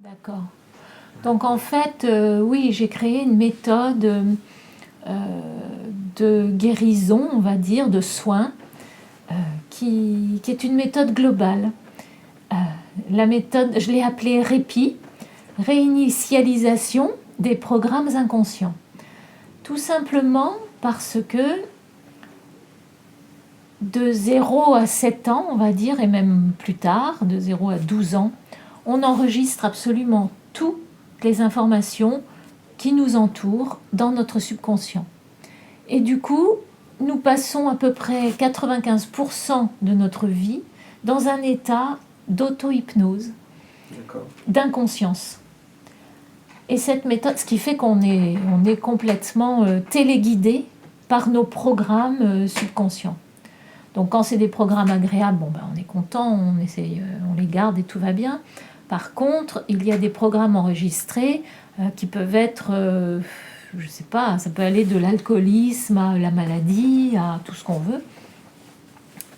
D'accord. Donc en fait, oui, j'ai créé une méthode de guérison, on va dire, de soins, qui est une méthode globale. Euh, la méthode, je l'ai appelée REPI, réinitialisation des programmes inconscients. Tout simplement parce que de 0 à 7 ans, on va dire, et même plus tard, de 0 à 12 ans, on enregistre absolument toutes les informations qui nous entourent dans notre subconscient. Et du coup, nous passons à peu près 95% de notre vie dans un état d'auto-hypnose, d'inconscience. Et cette méthode, ce qui fait qu'on est complètement téléguidé par nos programmes subconscients. Donc quand c'est des programmes agréables, on est content, on essaye, on les garde et tout va bien. Par contre, il y a des programmes enregistrés qui peuvent être, je sais pas, ça peut aller de l'alcoolisme à la maladie, à tout ce qu'on veut,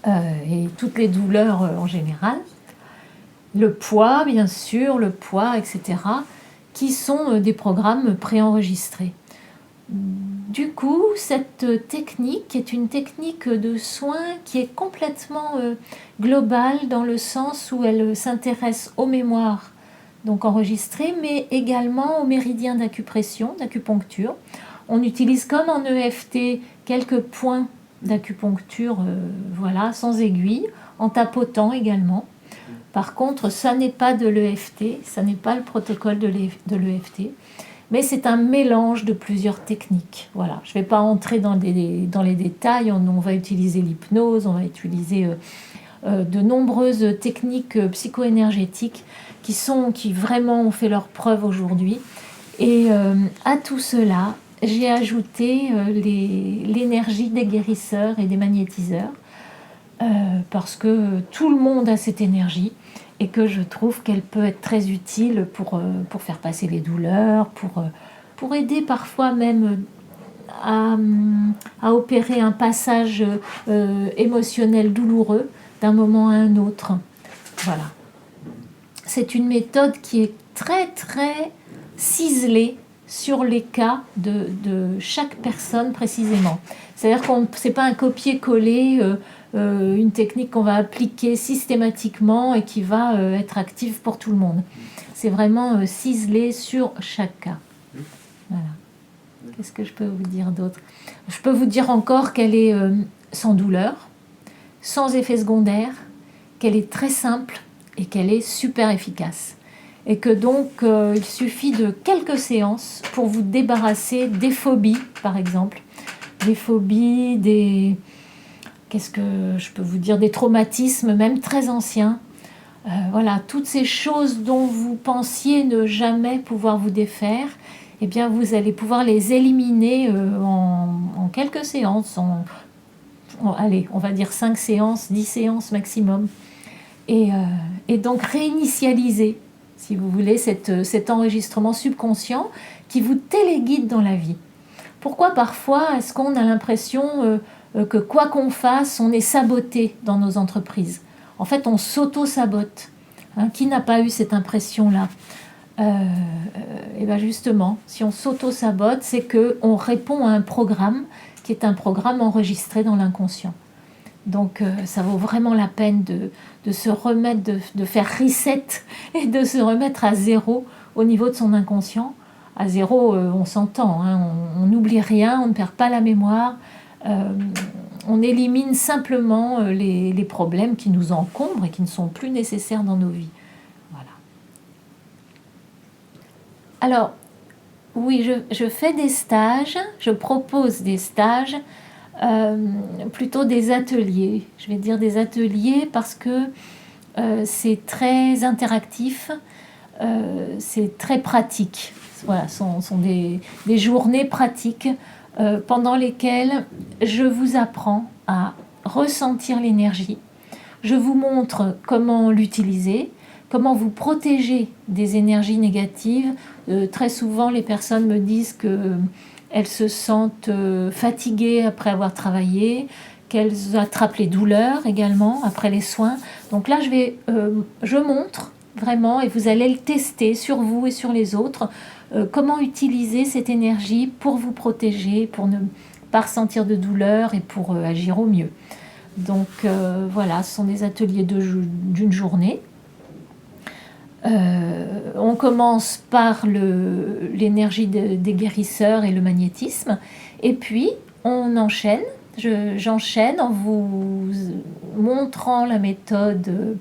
et toutes les douleurs en général. Le poids, bien sûr, etc., qui sont des programmes préenregistrés. Du coup, cette technique est une technique de soins qui est complètement globale dans le sens où elle s'intéresse aux mémoires donc enregistrées, mais également aux méridiens d'acupression, d'acupuncture. On utilise comme en EFT quelques points d'acupuncture, voilà, sans aiguille, en tapotant également. Par contre, ça n'est pas de l'EFT, ça n'est pas le protocole de l'EFT. Mais c'est un mélange de plusieurs techniques. Voilà. Je ne vais pas entrer dans les détails. On va utiliser l'hypnose, on va utiliser de nombreuses techniques psycho-énergétiques qui vraiment ont fait leur preuve aujourd'hui. Et à tout cela, j'ai ajouté l'énergie des guérisseurs et des magnétiseurs parce que tout le monde a cette énergie. Et que je trouve qu'elle peut être très utile pour faire passer les douleurs, pour aider parfois même à opérer un passage émotionnel douloureux d'un moment à un autre. Voilà. C'est une méthode qui est très très ciselée sur les cas de chaque personne précisément. C'est-à-dire que ce n'est pas un copier-coller, une technique qu'on va appliquer systématiquement et qui va être active pour tout le monde. C'est vraiment ciselé sur chaque cas. Voilà. Qu'est-ce que je peux vous dire d'autre ? Je peux vous dire encore qu'elle est sans douleur, sans effet secondaire, qu'elle est très simple et qu'elle est super efficace. Et que donc, il suffit de quelques séances pour vous débarrasser des phobies, par exemple. Des phobies, qu'est-ce que je peux vous dire, des traumatismes même très anciens. Voilà, toutes ces choses dont vous pensiez ne jamais pouvoir vous défaire, eh bien vous allez pouvoir les éliminer en quelques séances, allez, on va dire 5 séances, 10 séances maximum. Et donc réinitialiser, si vous voulez, cet enregistrement subconscient qui vous téléguide dans la vie. Pourquoi parfois est-ce qu'on a l'impression que quoi qu'on fasse, on est saboté dans nos entreprises ? En fait, on s'auto-sabote. Qui n'a pas eu cette impression-là ? Et bien justement, si on s'auto-sabote, c'est qu'on répond à un programme qui est un programme enregistré dans l'inconscient. Donc ça vaut vraiment la peine de se remettre, de faire reset et de se remettre à zéro au niveau de son inconscient. À zéro, on s'entend, on n'oublie rien, on ne perd pas la mémoire, on élimine simplement les problèmes qui nous encombrent et qui ne sont plus nécessaires dans nos vies. Voilà. Alors, oui, je fais des stages, je propose des stages, plutôt des ateliers. Je vais dire des ateliers parce que c'est très interactif, c'est très pratique. Voilà, ce sont des journées pratiques pendant lesquelles je vous apprends à ressentir l'énergie. Je vous montre comment l'utiliser, comment vous protéger des énergies négatives. Très souvent, les personnes me disent qu'elles se sentent fatiguées après avoir travaillé, qu'elles attrapent les douleurs également après les soins. Donc là, je montre vraiment, et vous allez le tester sur vous et sur les autres, comment utiliser cette énergie pour vous protéger, pour ne pas ressentir de douleur et pour agir au mieux. Donc voilà, ce sont des ateliers d'une journée. On commence par l'énergie des guérisseurs et le magnétisme, et puis on enchaîne. J'enchaîne en vous montrant la méthode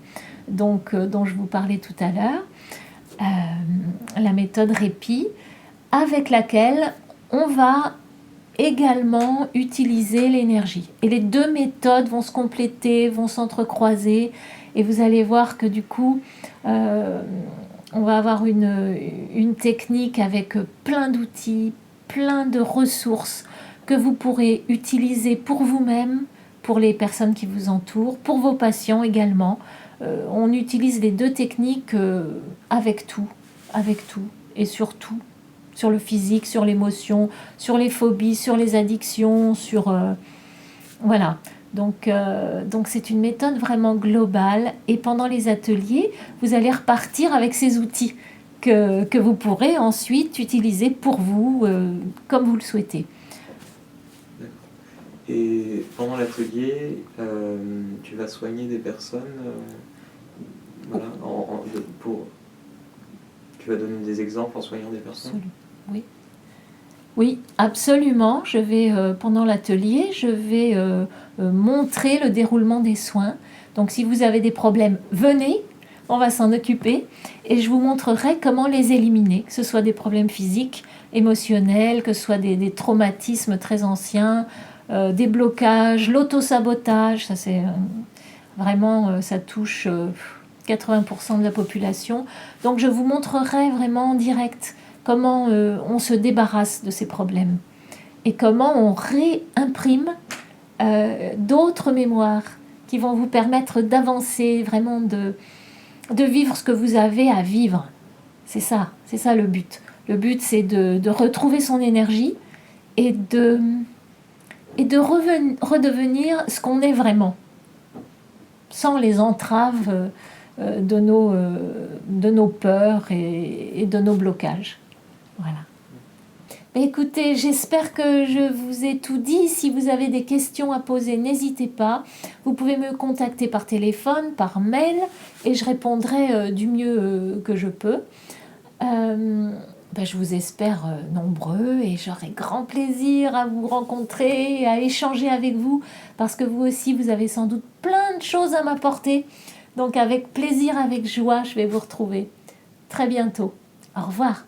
dont je vous parlais tout à l'heure, la méthode répit, avec laquelle on va également utiliser l'énergie. Et les deux méthodes vont se compléter, vont s'entrecroiser, et vous allez voir que du coup, on va avoir une technique avec plein d'outils, plein de ressources que vous pourrez utiliser pour vous-même, pour les personnes qui vous entourent, pour vos patients également. On utilise les deux techniques avec tout, et surtout sur le physique, sur l'émotion, sur les phobies, sur les addictions, voilà. Donc c'est une méthode vraiment globale, et pendant les ateliers, vous allez repartir avec ces outils que vous pourrez ensuite utiliser pour vous comme vous le souhaitez. Et pendant l'atelier, tu vas soigner des personnes, voilà, tu vas donner des exemples en soignant des personnes. Absolument. Oui. Oui, absolument. Je vais, pendant l'atelier, je vais montrer le déroulement des soins. Donc si vous avez des problèmes, venez, on va s'en occuper, et je vous montrerai comment les éliminer, que ce soit des problèmes physiques, émotionnels, que ce soit des traumatismes très anciens, des blocages, l'autosabotage, ça c'est vraiment, ça touche 80% de la population. Donc je vous montrerai vraiment en direct comment on se débarrasse de ces problèmes et comment on réimprime d'autres mémoires qui vont vous permettre d'avancer, vraiment de vivre ce que vous avez à vivre. C'est ça le but. Le but, c'est de retrouver son énergie et de redevenir ce qu'on est vraiment, sans les entraves de nos peurs et de nos blocages. Voilà. Écoutez, j'espère que je vous ai tout dit. Si vous avez des questions à poser, n'hésitez pas. Vous pouvez me contacter par téléphone, par mail, et je répondrai du mieux que je peux. Je vous espère nombreux, et j'aurai grand plaisir à vous rencontrer et à échanger avec vous, parce que vous aussi, vous avez sans doute plein de choses à m'apporter. Donc avec plaisir, avec joie, je vais vous retrouver très bientôt. Au revoir.